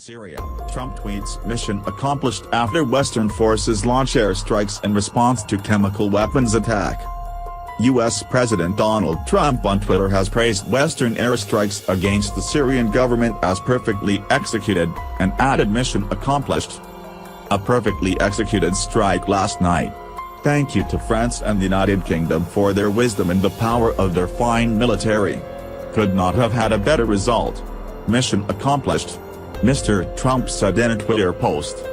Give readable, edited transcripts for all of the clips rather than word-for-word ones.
Syria, Trump tweets mission accomplished after Western forces launch airstrikes in response to chemical weapons attack. U.S. President Donald Trump on Twitter has praised Western airstrikes against the Syrian government as perfectly executed, and added mission accomplished. A perfectly executed strike last night. Thank you to France and the United Kingdom for their wisdom and the power of their fine military. Could not have had a better result. Mission accomplished, Mr. Trump said in a Twitter post.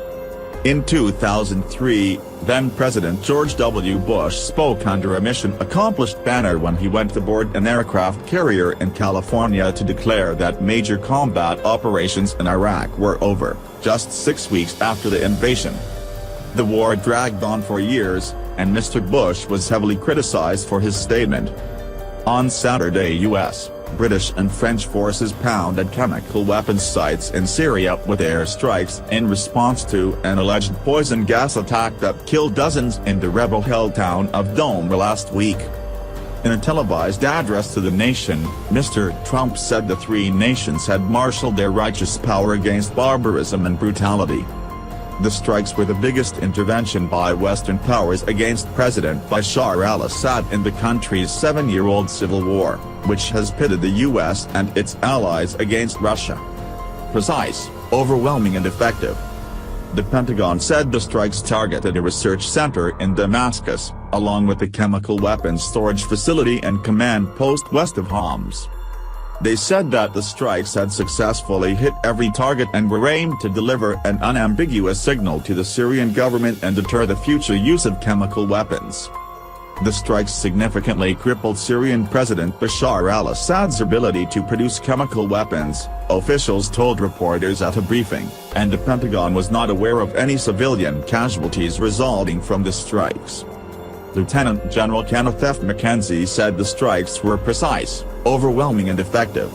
In 2003, then-President George W. Bush spoke under a mission accomplished banner when he went aboard an aircraft carrier in California to declare that major combat operations in Iraq were over, just 6 weeks after the invasion. The war dragged on for years, and Mr. Bush was heavily criticized for his statement. On Saturday, U.S., British and French forces pounded chemical weapons sites in Syria with airstrikes in response to an alleged poison gas attack that killed dozens in the rebel-held town of Douma last week. In a televised address to the nation, Mr. Trump said the three nations had marshaled their righteous power against barbarism and brutality. The strikes were the biggest intervention by Western powers against President Bashar al-Assad in the country's 7-year-old civil war, which has pitted the U.S. and its allies against Russia. Precise, overwhelming and effective. The Pentagon said the strikes targeted a research center in Damascus, along with a chemical weapons storage facility and command post west of Homs. They said that the strikes had successfully hit every target and were aimed to deliver an unambiguous signal to the Syrian government and deter the future use of chemical weapons. The strikes significantly crippled Syrian President Bashar al-Assad's ability to produce chemical weapons, officials told reporters at a briefing, and the Pentagon was not aware of any civilian casualties resulting from the strikes. Lieutenant General Kenneth F. McKenzie said the strikes were precise, overwhelming and effective.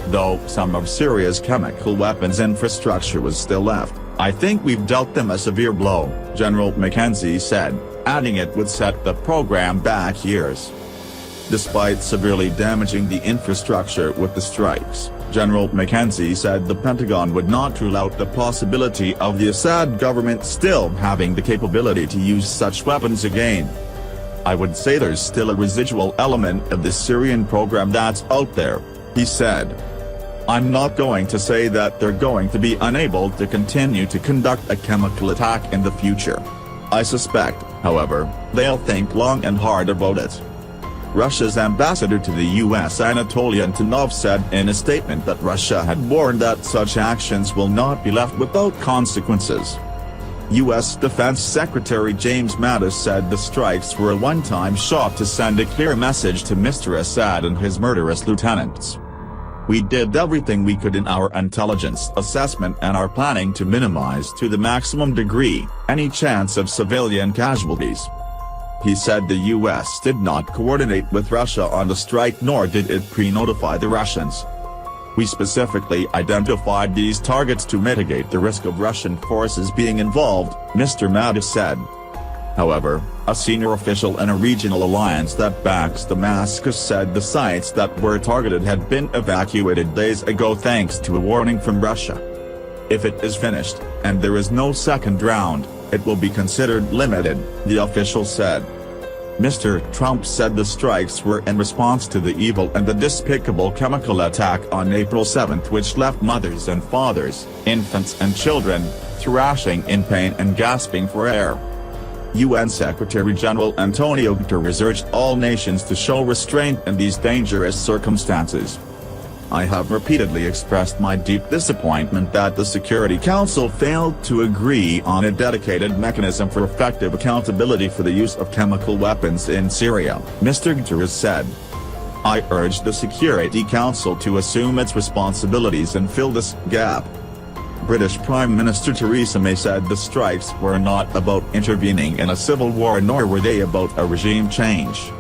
Though some of Syria's chemical weapons infrastructure was still left, I think we've dealt them a severe blow, General McKenzie said, adding it would set the program back years. Despite severely damaging the infrastructure with the strikes, General McKenzie said the Pentagon would not rule out the possibility of the Assad government still having the capability to use such weapons again. I would say there's still a residual element of the Syrian program that's out there, he said. I'm not going to say that they're going to be unable to continue to conduct a chemical attack in the future. I suspect, however, they'll think long and hard about it. Russia's ambassador to the U.S. Anatoly Antonov said in a statement that Russia had warned that such actions will not be left without consequences. U.S. Defense Secretary James Mattis said the strikes were a one-time shot to send a clear message to Mr. Assad and his murderous lieutenants. We did everything we could in our intelligence assessment and are planning to minimize to the maximum degree any chance of civilian casualties. He said the U.S. did not coordinate with Russia on the strike nor did it pre-notify the Russians. We specifically identified these targets to mitigate the risk of Russian forces being involved, Mr. Mattis said. However, a senior official in a regional alliance that backs Damascus said the sites that were targeted had been evacuated days ago thanks to a warning from Russia. If it is finished, and there is no second round, it will be considered limited, the official said. Mr. Trump said the strikes were in response to the evil and the despicable chemical attack on April 7 which left mothers and fathers, infants and children, thrashing in pain and gasping for air. UN Secretary-General Antonio Guterres urged all nations to show restraint in these dangerous circumstances. I have repeatedly expressed my deep disappointment that the Security Council failed to agree on a dedicated mechanism for effective accountability for the use of chemical weapons in Syria, Mr. Guterres said. I urge the Security Council to assume its responsibilities and fill this gap. British Prime Minister Theresa May said the strikes were not about intervening in a civil war nor were they about a regime change.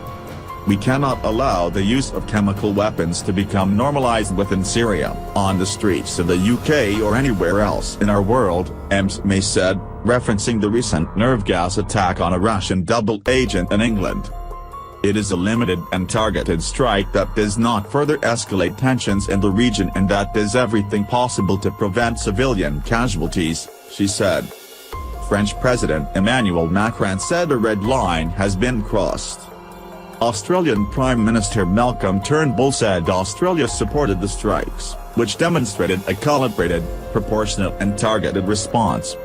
We cannot allow the use of chemical weapons to become normalized within Syria, on the streets of the UK or anywhere else in our world, May said, referencing the recent nerve gas attack on a Russian double agent in England. It is a limited and targeted strike that does not further escalate tensions in the region and that does everything possible to prevent civilian casualties, she said. French President Emmanuel Macron said a red line has been crossed. Australian Prime Minister Malcolm Turnbull said Australia supported the strikes, which demonstrated a calibrated, proportionate and targeted response.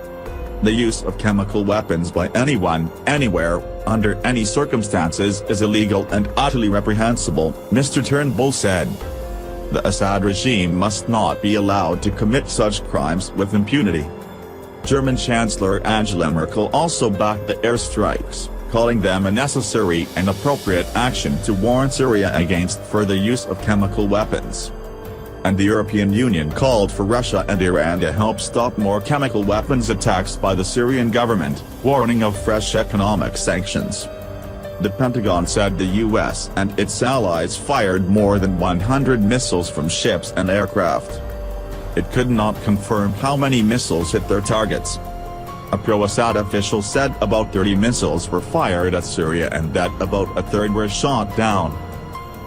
The use of chemical weapons by anyone, anywhere, under any circumstances is illegal and utterly reprehensible, Mr. Turnbull said. The Assad regime must not be allowed to commit such crimes with impunity. German Chancellor Angela Merkel also backed the airstrikes, calling them a necessary and appropriate action to warn Syria against further use of chemical weapons. And the European Union called for Russia and Iran to help stop more chemical weapons attacks by the Syrian government, warning of fresh economic sanctions. The Pentagon said the US and its allies fired more than 100 missiles from ships and aircraft. It could not confirm how many missiles hit their targets. A pro-Assad official said about 30 missiles were fired at Syria and that about a third were shot down.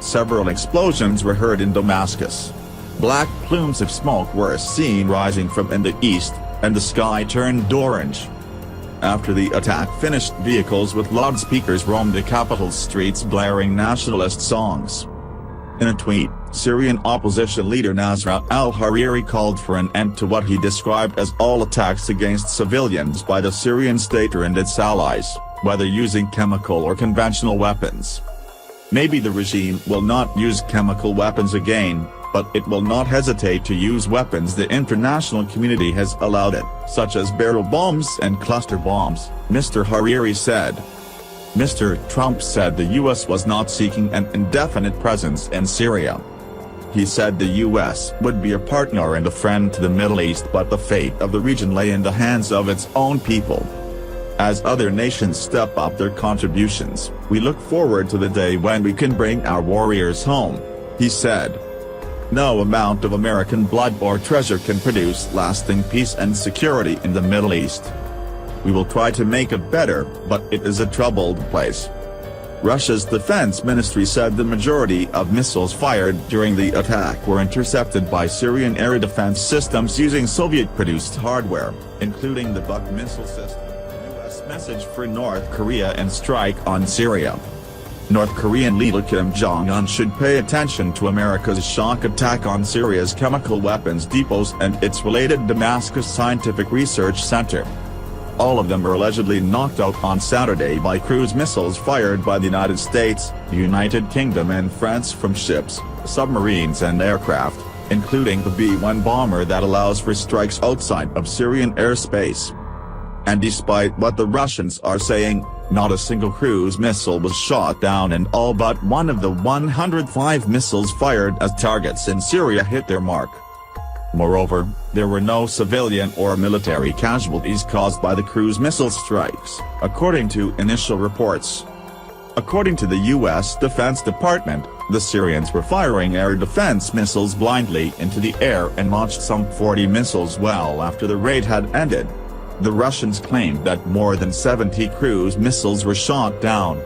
Several explosions were heard in Damascus. Black plumes of smoke were seen rising from in the east, and the sky turned orange. After the attack finished, vehicles with loudspeakers roamed the capital's streets blaring nationalist songs. In a tweet, Syrian opposition leader Nasser al-Hariri called for an end to what he described as all attacks against civilians by the Syrian state and its allies, whether using chemical or conventional weapons. Maybe the regime will not use chemical weapons again, but it will not hesitate to use weapons the international community has allowed it, such as barrel bombs and cluster bombs, Mr. Hariri said. Mr. Trump said the US was not seeking an indefinite presence in Syria. He said the US would be a partner and a friend to the Middle East, but the fate of the region lay in the hands of its own people. As other nations step up their contributions, we look forward to the day when we can bring our warriors home, he said. No amount of American blood or treasure can produce lasting peace and security in the Middle East. We will try to make it better, but it is a troubled place. Russia's defense ministry said the majority of missiles fired during the attack were intercepted by Syrian air defense systems using Soviet-produced hardware, including the Buk missile system. U.S. message for North Korea and strike on Syria. North Korean leader Kim Jong-un should pay attention to America's shock attack on Syria's chemical weapons depots and its related Damascus Scientific Research Center. All of them were allegedly knocked out on Saturday by cruise missiles fired by the United States, the United Kingdom and France from ships, submarines and aircraft, including the B-1 bomber that allows for strikes outside of Syrian airspace. And despite what the Russians are saying, not a single cruise missile was shot down and all but one of the 105 missiles fired as targets in Syria hit their mark. Moreover, there were no civilian or military casualties caused by the cruise missile strikes, according to initial reports. According to the U.S. Defense Department, the Syrians were firing air defense missiles blindly into the air and launched some 40 missiles well after the raid had ended. The Russians claimed that more than 70 cruise missiles were shot down.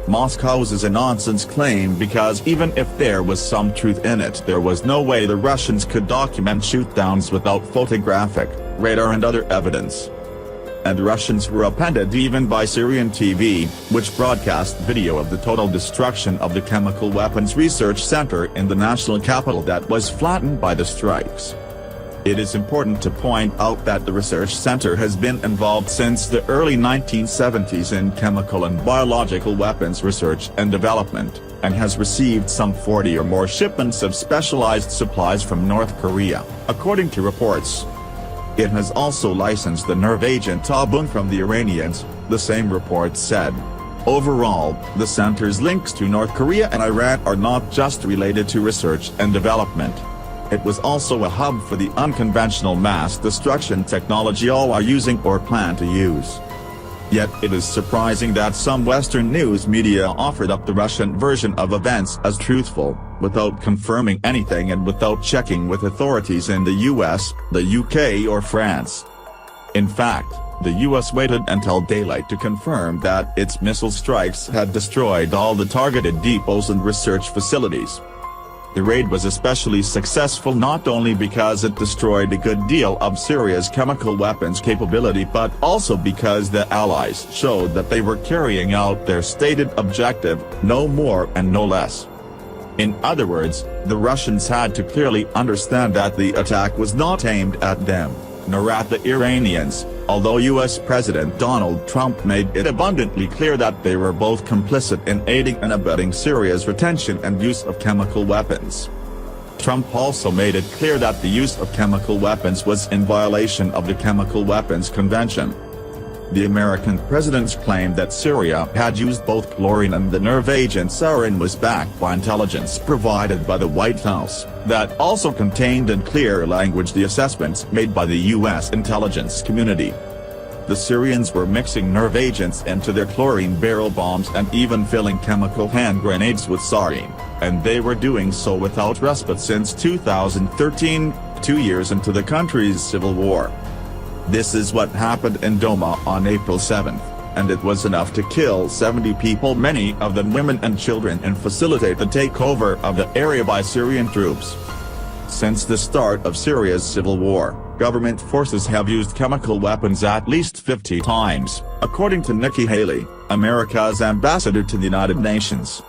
Moscow's is a nonsense claim because even if there was some truth in it, there was no way the Russians could document shootdowns without photographic, radar and other evidence. And Russians were appended even by Syrian TV, which broadcast video of the total destruction of the Chemical Weapons Research Center in the national capital that was flattened by the strikes. It is important to point out that the research center has been involved since the early 1970s in chemical and biological weapons research and development, and has received some 40 or more shipments of specialized supplies from North Korea, according to reports. It has also licensed the nerve agent Tabun from the Iranians, the same report said. Overall, the center's links to North Korea and Iran are not just related to research and development. It was also a hub for the unconventional mass destruction technology all are using or plan to use. Yet it is surprising that some Western news media offered up the Russian version of events as truthful, without confirming anything and without checking with authorities in the US, the UK or France. In fact, The US waited until daylight to confirm that its missile strikes had destroyed all the targeted depots and research facilities. The raid was especially successful not only because it destroyed a good deal of Syria's chemical weapons capability but also because the Allies showed that they were carrying out their stated objective, no more and no less. In other words, the Russians had to clearly understand that the attack was not aimed at them, nor at the Iranians, although US President Donald Trump made it abundantly clear that they were both complicit in aiding and abetting Syria's retention and use of chemical weapons. Trump also made it clear that the use of chemical weapons was in violation of the Chemical Weapons Convention. The American president's claim that Syria had used both chlorine and the nerve agent sarin was backed by intelligence provided by the White House, that also contained in clear language the assessments made by the U.S. intelligence community. The Syrians were mixing nerve agents into their chlorine barrel bombs and even filling chemical hand grenades with sarin, and they were doing so without respite since 2013, 2 years into the country's civil war. This is what happened in Douma on April 7, and it was enough to kill 70 people, many of them women and children, and facilitate the takeover of the area by Syrian troops. Since the start of Syria's civil war, government forces have used chemical weapons at least 50 times, according to Nikki Haley, America's ambassador to the United Nations.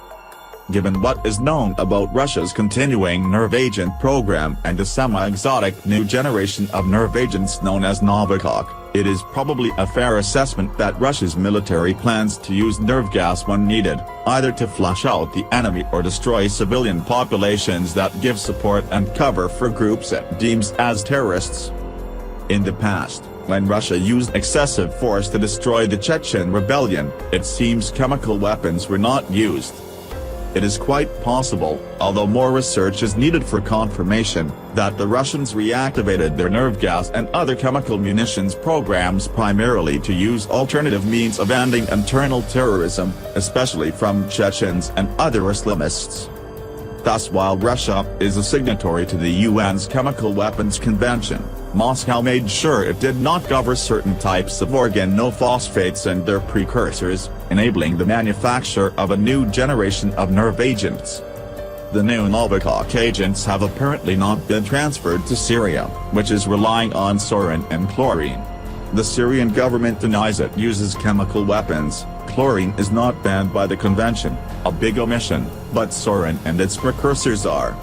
Given what is known about Russia's continuing nerve agent program and the semi-exotic new generation of nerve agents known as Novichok, it is probably a fair assessment that Russia's military plans to use nerve gas when needed, either to flush out the enemy or destroy civilian populations that give support and cover for groups it deems as terrorists. In the past, when Russia used excessive force to destroy the Chechen rebellion, it seems chemical weapons were not used. It is quite possible, although more research is needed for confirmation, that the Russians reactivated their nerve gas and other chemical munitions programs primarily to use alternative means of ending internal terrorism, especially from Chechens and other Islamists. Thus, while Russia is a signatory to the UN's Chemical Weapons Convention, Moscow made sure it did not cover certain types of organophosphates and their precursors, enabling the manufacture of a new generation of nerve agents. The new Novichok agents have apparently not been transferred to Syria, which is relying on sarin and chlorine. The Syrian government denies it uses chemical weapons. Chlorine is not banned by the convention, a big omission, but sarin and its precursors are.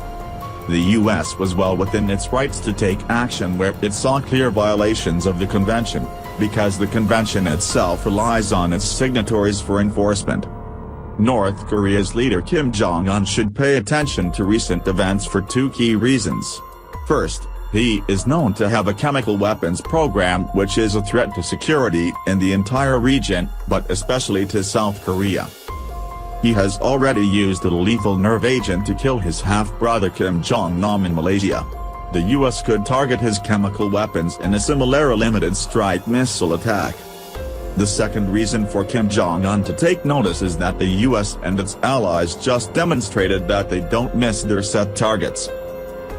The US was well within its rights to take action where it saw clear violations of the convention, because the convention itself relies on its signatories for enforcement. North Korea's leader Kim Jong-un should pay attention to recent events for two key reasons. First, he is known to have a chemical weapons program which is a threat to security in the entire region, but especially to South Korea. He has already used a lethal nerve agent to kill his half-brother Kim Jong-nam in Malaysia. The US could target his chemical weapons in a similar limited strike missile attack. The second reason for Kim Jong-un to take notice is that the US and its allies just demonstrated that they don't miss their set targets.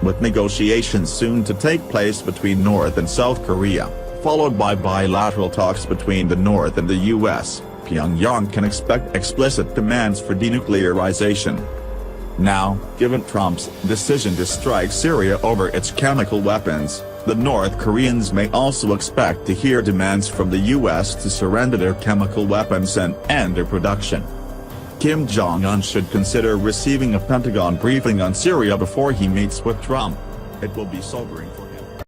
With negotiations soon to take place between North and South Korea, followed by bilateral talks between the North and the US, Pyongyang can expect explicit demands for denuclearization. Now, given Trump's decision to strike Syria over its chemical weapons, the North Koreans may also expect to hear demands from the US to surrender their chemical weapons and end their production. Kim Jong-un should consider receiving a Pentagon briefing on Syria before he meets with Trump. It will be sobering for him.